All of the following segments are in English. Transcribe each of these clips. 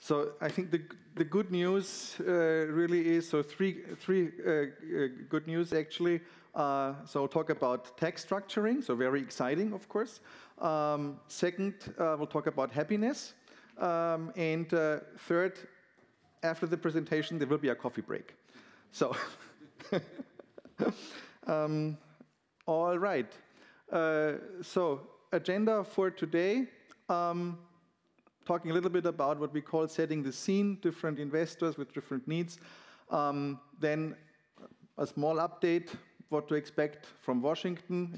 So I think the good news really is, so three good news actually. So I'll talk about tax structuring, so very exciting, of course. Second, we'll talk about happiness. And third, after the presentation, there will be a coffee break. So, all right. So agenda for today, talking a little bit about what we call setting the scene, different investors with different needs. Then a small update, what to expect from Washington,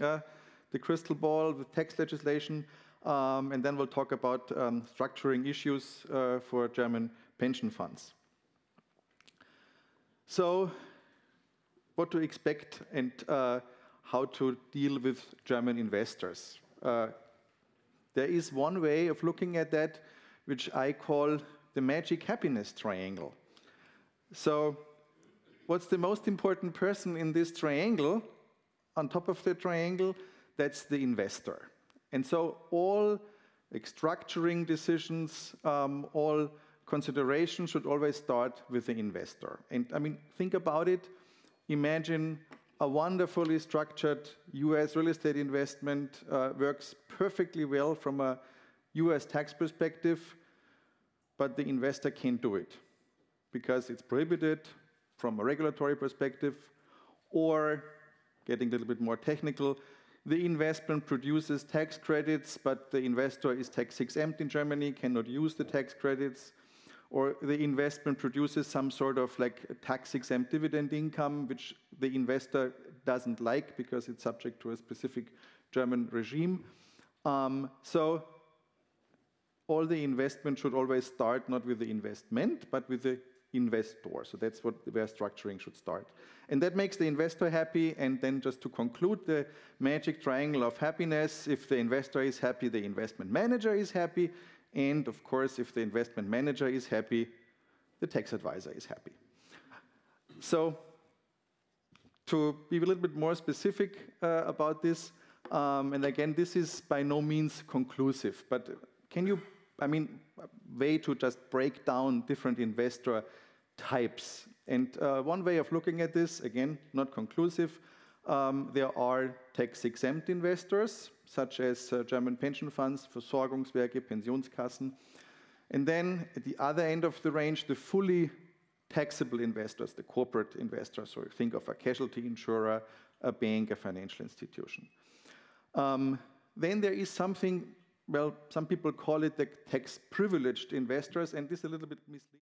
the crystal ball with tax legislation, and then we'll talk about structuring issues for German pension funds. So, what to expect and how to deal with German investors. There is one way of looking at that, which I call the magic happiness triangle. So, what's the most important person in this triangle? On top of the triangle, that's the investor. And so all structuring decisions, all considerations should always start with the investor. And I mean, think about it. Imagine a wonderfully structured US real estate investment works perfectly well from a US tax perspective, but the investor can't do it because it's prohibited from a regulatory perspective, or getting a little bit more technical, the investment produces tax credits, but the investor is tax exempt in Germany, cannot use the tax credits, or the investment produces some sort of like tax exempt dividend income, which the investor doesn't like because it's subject to a specific German regime. So all the investment should always start not with the investment, but with the investor. So that's where structuring should start. And that makes the investor happy. And then just to conclude the magic triangle of happiness, if the investor is happy, the investment manager is happy. And of course, if the investment manager is happy, the tax advisor is happy. So to be a little bit more specific about this, and again, this is by no means conclusive, but can you, I mean, a way to just break down different investor types. And one way of looking at this, again, not conclusive, there are tax-exempt investors, such as German pension funds, Versorgungswerke, Pensionskassen. And then at the other end of the range, the fully taxable investors, the corporate investors. So think of a casualty insurer, a bank, a financial institution. Then there is something, well, some people call it the tax-privileged investors, and this is a little bit misleading.